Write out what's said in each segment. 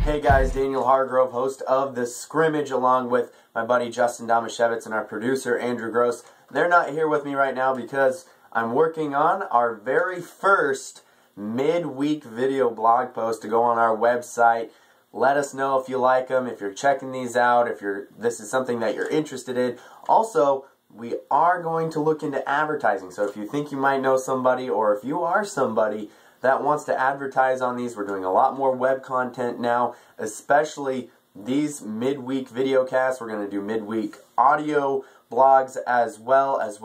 Hey guys, Daniel Hargrove, host of The Scrimmage, along with my buddy Justin Domashevitz and our producer Andrew Gross. They're not here with me right now because I'm working on our very first midweek video blog post to go on our website. Let us know if you like them, if you're checking these out, if this is something that you're interested in. Also, we are going to look into advertising, so if you think you might know somebody, or if you are somebody that wants to advertise on these, we're doing a lot more web content now, especially these midweek video casts. We're going to do midweek audio blogs as well as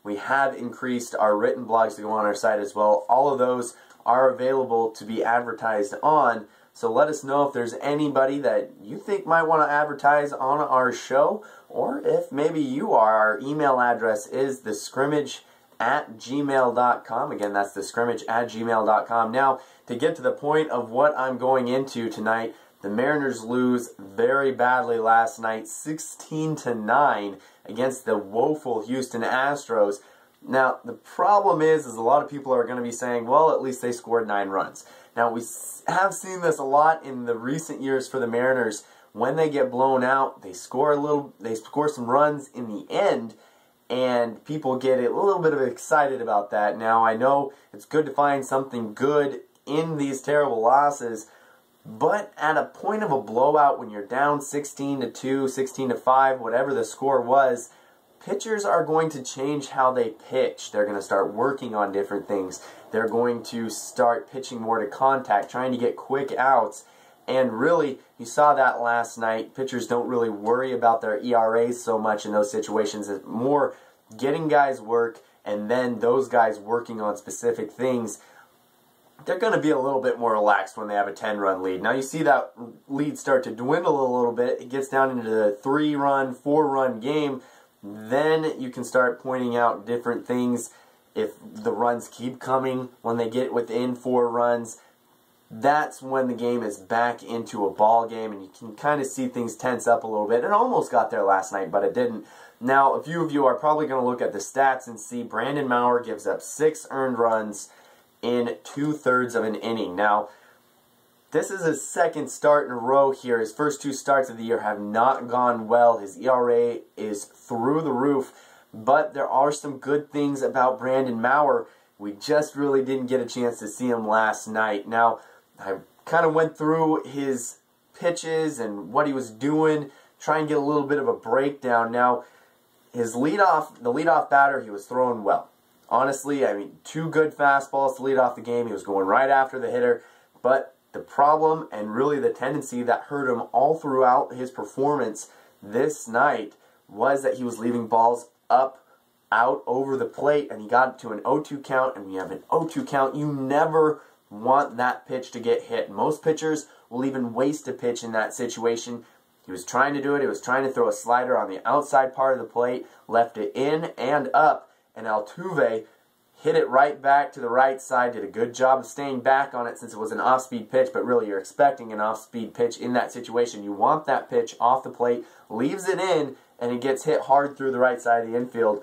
we have increased our written blogs to go on our site as well. All of those are available to be advertised on, so let us know if there's anybody that you think might want to advertise on our show, or if maybe you are. Our email address is thescrimmage@gmail.com. Again, that's thescrimmage@gmail.com. Now, to get to the point of what I'm going into tonight, the Mariners lose very badly last night, 16-9 against the woeful Houston Astros. Now, the problem is a lot of people are going to be saying, well, at least they scored 9 runs. Now, we have seen this a lot in the recent years for the Mariners. When they get blown out, they score some runs in the end, and people get a little bit excited about that. Now, I know it's good to find something good in these terrible losses, but at a point of a blowout, when you're down 16-2, 16-5, whatever the score was, pitchers are going to change how they pitch. They're going to start working on different things. They're going to start pitching more to contact, trying to get quick outs. And really, you saw that last night. Pitchers don't really worry about their ERAs so much in those situations. It's more getting guys work, and then those guys working on specific things. They're going to be a little bit more relaxed when they have a 10-run lead. Now, you see that lead start to dwindle a little bit. It gets down into the 3-run, 4-run game. Then you can start pointing out different things. If the runs keep coming, when they get within 4 runs, that's when the game is back into a ball game, and you can kind of see things tense up a little bit. It almost got there last night, but it didn't. Now, a few of you are probably going to look at the stats and see Brandon Maurer gives up 6 earned runs in 2/3 of an inning. Now, this is his second start in a row here. His first 2 starts of the year have not gone well. His ERA is through the roof, but there are some good things about Brandon Maurer. We just really didn't get a chance to see him last night. Now, I kind of went through his pitches and what he was doing, try and get a little bit of a breakdown. Now, the leadoff batter, he was throwing well. Honestly, I mean, 2 good fastballs to lead off the game. He was going right after the hitter, but the problem and really the tendency that hurt him all throughout his performance this night was that he was leaving balls up, out, over the plate, and he got to an 0-2 count, and when you have an 0-2 count, you never want that pitch to get hit. Most pitchers will even waste a pitch in that situation. He was trying to do it. He was trying to throw a slider on the outside part of the plate, left it in and up, and Altuve hit it right back to the right side, did a good job of staying back on it since it was an off-speed pitch, but really you're expecting an off-speed pitch in that situation. You want that pitch off the plate, leaves it in, and it gets hit hard through the right side of the infield.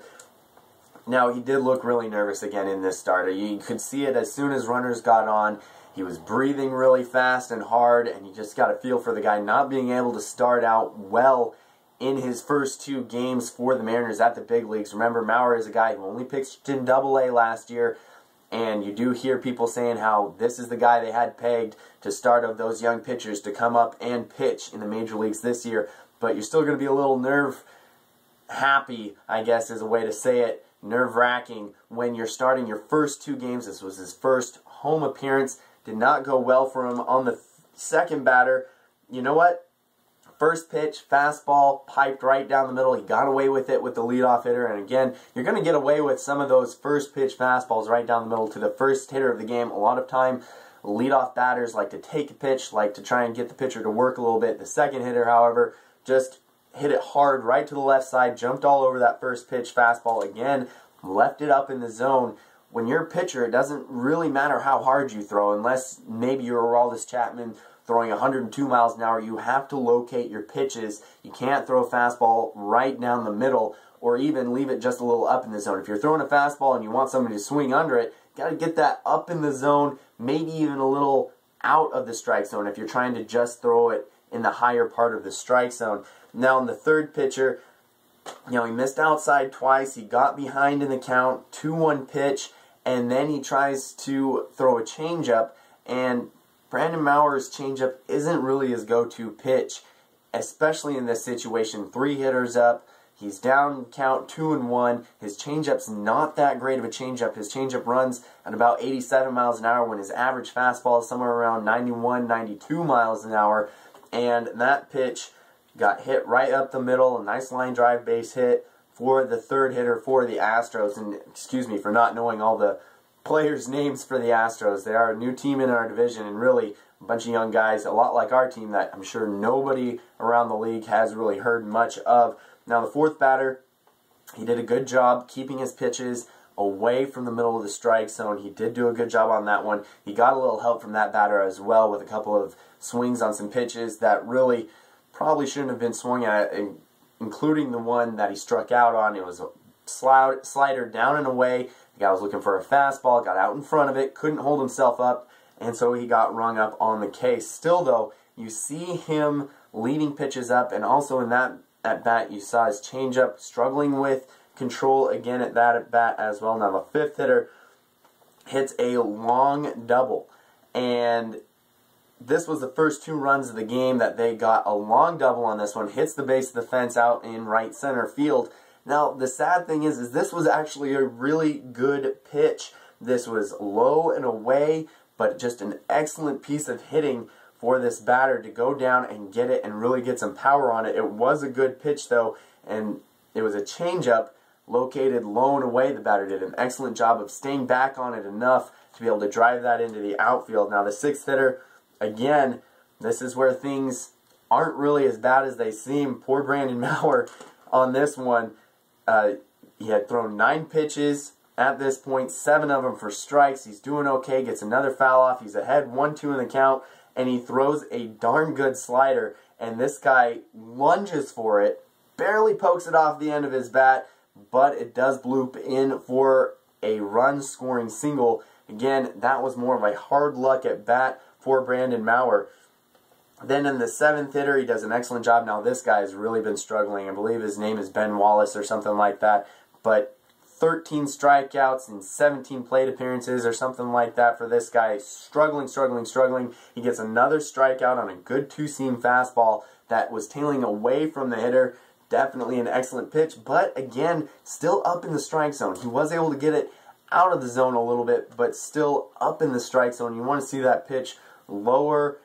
Now, he did look really nervous again in this starter. You could see it as soon as runners got on. He was breathing really fast and hard, and you just got a feel for the guy not being able to start out well in his first 2 games for the Mariners at the big leagues. Remember, Maurer is a guy who only pitched in Double-A last year, and you do hear people saying how this is the guy they had pegged to start of those young pitchers to come up and pitch in the major leagues this year. But you're still going to be a little nerve-happy, I guess is a way to say it, nerve-wracking when you're starting your first 2 games. This was his first home appearance. Did not go well for him on the second batter. You know what? First pitch, fastball, piped right down the middle. He got away with it with the leadoff hitter. And again, you're going to get away with some of those first pitch fastballs right down the middle to the first hitter of the game. A lot of time, leadoff batters like to take a pitch, like to try and get the pitcher to work a little bit. The second hitter, however, just hit it hard right to the left side, jumped all over that first pitch fastball again, left it up in the zone. When you're a pitcher, it doesn't really matter how hard you throw, unless maybe you're Aroldis Chapman throwing 102 miles an hour. You have to locate your pitches. You can't throw a fastball right down the middle or even leave it just a little up in the zone. If you're throwing a fastball and you want somebody to swing under it, got to get that up in the zone, maybe even a little out of the strike zone if you're trying to just throw it in the higher part of the strike zone. Now in the third pitcher, he missed outside twice. He got behind in the count, 2-1 pitch, and then he tries to throw a changeup, and Brandon Maurer's changeup isn't really his go-to pitch, especially in this situation. 3 hitters up. He's down count 2-1. His changeup's not that great of a changeup. His changeup runs at about 87 miles an hour when his average fastball is somewhere around 91, 92 miles an hour. And that pitch got hit right up the middle. A nice line drive base hit for the third hitter for the Astros. And excuse me for not knowing all the players' names for the Astros. They are a new team in our division, and really a bunch of young guys, a lot like our team that I'm sure nobody around the league has really heard much of. Now the fourth batter, he did a good job keeping his pitches away from the middle of the strike zone. He did do a good job on that one. He got a little help from that batter as well with a couple of swings on some pitches that really probably shouldn't have been swung at, including the one that he struck out on. It was a slider down and away. The guy was looking for a fastball, got out in front of it, couldn't hold himself up, and so he got rung up on the case. Still though, you see him leading pitches up, and also in that at bat you saw his changeup struggling with control again at that at bat as well. Now the fifth hitter hits a long double, and this was the first 2 runs of the game that they got. A long double on this one, hits the base of the fence out in right center field. Now the sad thing is this was actually a really good pitch. This was low and away, but just an excellent piece of hitting for this batter to go down and get it and really get some power on it. It was a good pitch though, and it was a changeup located low and away. The batter did an excellent job of staying back on it enough to be able to drive that into the outfield. Now the sixth hitter, again, this is where things aren't really as bad as they seem. Poor Brandon Maurer on this one. He had thrown 9 pitches at this point, 7 of them for strikes. He's doing okay, gets another foul off. He's ahead 1-2 in the count, and he throws a darn good slider, and this guy lunges for it, barely pokes it off the end of his bat, but it does bloop in for a run-scoring single. Again, that was more of a hard luck at bat for Brandon Maurer. Then in the 7th hitter, he does an excellent job. Now this guy has really been struggling. I believe his name is Ben Wallace or something like that, but 13 strikeouts and 17 plate appearances or something like that for this guy. Struggling. He gets another strikeout on a good 2-seam fastball that was tailing away from the hitter. Definitely an excellent pitch, but again, still up in the strike zone. He was able to get it out of the zone a little bit, but still up in the strike zone. You want to see that pitch lower.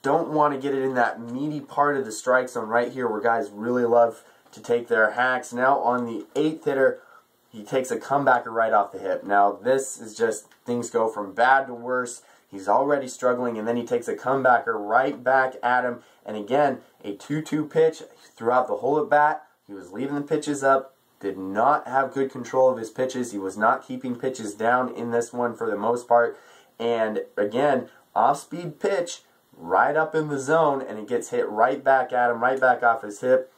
Don't want to get it in that meaty part of the strike zone right here where guys really love to take their hacks. Now on the 8th hitter, he takes a comebacker right off the hip. Now this is just, things go from bad to worse. He's already struggling, and then he takes a comebacker right back at him. And again, a 2-2 pitch throughout the whole at bat. He was leaving the pitches up, did not have good control of his pitches. He was not keeping pitches down in this one for the most part. And again, off-speed pitch right up in the zone, and it gets hit right back at him, right back off his hip.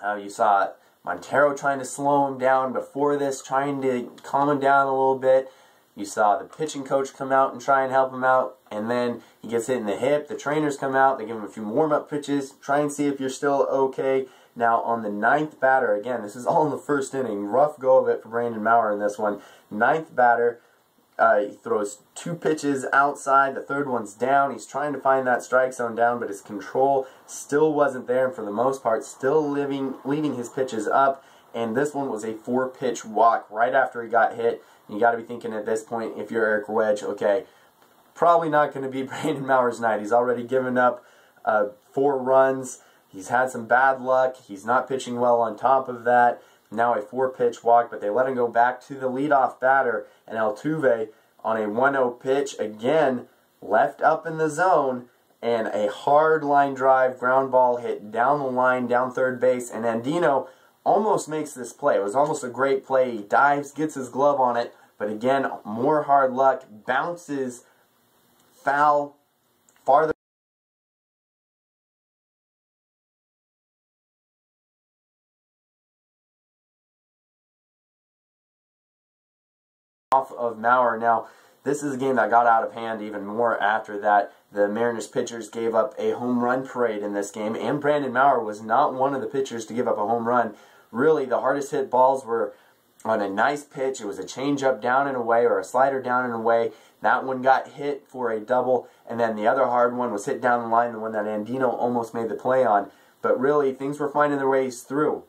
You saw Montero trying to slow him down before this, trying to calm him down a little bit. You saw the pitching coach come out and try and help him out, and then he gets hit in the hip. The trainers come out, they give him a few warm-up pitches, try and see if you're still okay. Now on the 9th batter, again, this is all in the first inning, rough go of it for Brandon Maurer in this one. 9th batter, he throws 2 pitches outside, the 3rd one's down. He's trying to find that strike zone down, but his control still wasn't there, and for the most part, still leaving his pitches up. And this one was a 4-pitch walk right after he got hit. You got to be thinking at this point, if you're Eric Wedge, okay, probably not going to be Brandon Maurer's night. He's already given up 4 runs. He's had some bad luck. He's not pitching well on top of that. Now a 4-pitch walk, but they let him go back to the leadoff batter, and Altuve on a 1-0 pitch, again, left up in the zone, and a hard line drive, ground ball hit down the line, down third base, and Andino almost makes this play. It was almost a great play. He dives, gets his glove on it, but again, more hard luck, bounces foul farther off of Maurer. Now, this is a game that got out of hand even more after that. The Mariners pitchers gave up a home run parade in this game, and Brandon Maurer was not one of the pitchers to give up a home run. Really, the hardest hit balls were on a nice pitch. It was a changeup down and away, or a slider down and away. That one got hit for a double, and then the other hard one was hit down the line, the one that Andino almost made the play on. But really, things were finding their ways through.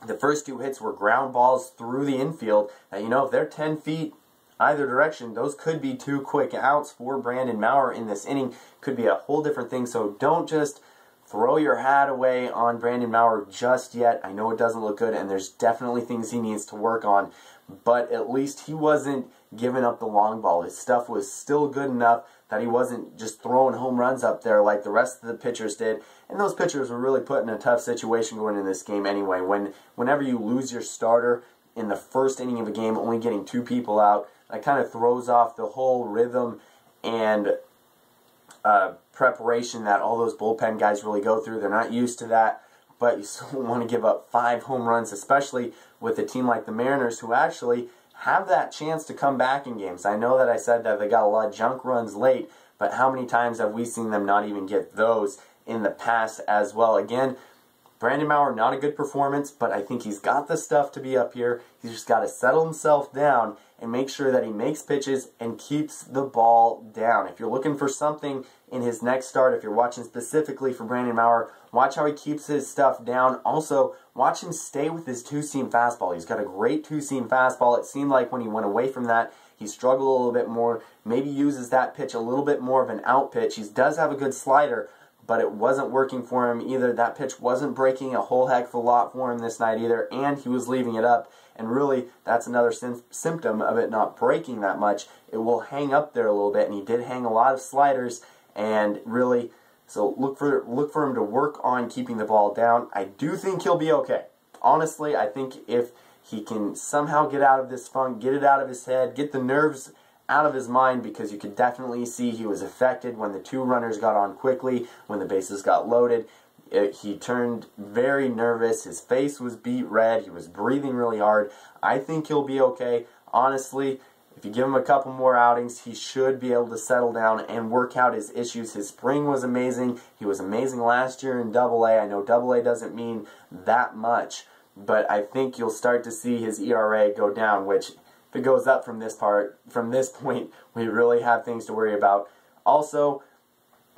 The first two hits were ground balls through the infield. That, if they're 10 feet either direction, those could be 2 quick outs for Brandon Maurer in this inning. Could be a whole different thing, so don't just throw your hat away on Brandon Maurer just yet. I know it doesn't look good, and there's definitely things he needs to work on, but at least he wasn't giving up the long ball. His stuff was still good enough that he wasn't just throwing home runs up there like the rest of the pitchers did, and those pitchers were really put in a tough situation going into this game anyway. Whenever you lose your starter in the first inning of a game, only getting 2 people out, that kind of throws off the whole rhythm and preparation that all those bullpen guys really go through. They're not used to that, but you still want to give up 5 home runs, especially with a team like the Mariners, who actually have that chance to come back in games. I know that I said that they got a lot of junk runs late, but how many times have we seen them not even get those in the past as well? Again, Brandon Maurer, not a good performance, but I think he's got the stuff to be up here. He's just got to settle himself down and make sure that he makes pitches and keeps the ball down. If you're looking for something in his next start, if you're watching specifically for Brandon Maurer, watch how he keeps his stuff down. Also, watch him stay with his 2-seam fastball. He's got a great 2-seam fastball. It seemed like when he went away from that, he struggled a little bit more, maybe uses that pitch a little bit more of an out pitch. He does have a good slider, but it wasn't working for him either. That pitch wasn't breaking a whole heck of a lot for him this night either, and he was leaving it up. And really, that's another symptom of it not breaking that much. It will hang up there a little bit, and he did hang a lot of sliders, and really, so look for him to work on keeping the ball down. I do think he'll be okay. Honestly, I think if he can somehow get out of this funk, get it out of his head, get the nerves out of his mind, because you could definitely see he was affected when the 2 runners got on quickly, when the bases got loaded. He turned very nervous. His face was beet red. He was breathing really hard. I think he'll be okay. Honestly, if you give him a couple more outings, he should be able to settle down and work out his issues. His spring was amazing. He was amazing last year in Double-A. I know Double-A doesn't mean that much, but I think you'll start to see his ERA go down, which if it goes up from this point, we really have things to worry about. Also,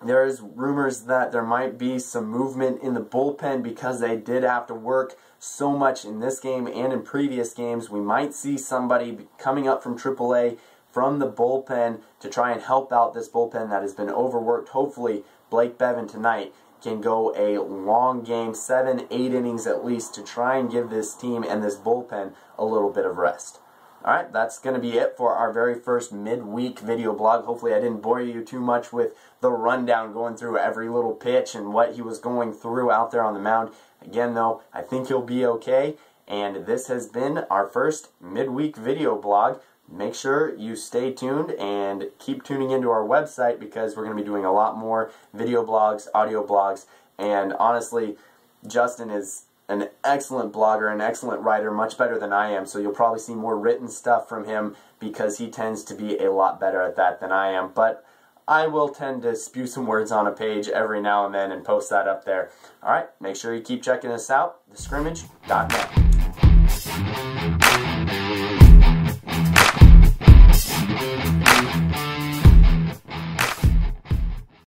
there's rumors that there might be some movement in the bullpen because they did have to work so much in this game and in previous games. We might see somebody coming up from AAA from the bullpen to try and help out this bullpen that has been overworked. Hopefully, Blake Bevan tonight can go a long game, 7-8 innings at least, to try and give this team and this bullpen a little bit of rest. Alright, that's going to be it for our very first midweek video blog. Hopefully I didn't bore you too much with the rundown, going through every little pitch and what he was going through out there on the mound. Again, though, I think he'll be okay, and this has been our first midweek video blog. Make sure you stay tuned and keep tuning into our website, because we're going to be doing a lot more video blogs, audio blogs, and honestly, Justin is an excellent blogger, an excellent writer, much better than I am, so you'll probably see more written stuff from him because he tends to be a lot better at that than I am. But I will tend to spew some words on a page every now and then and post that up there. Alright, make sure you keep checking us out, thescrimmage.net.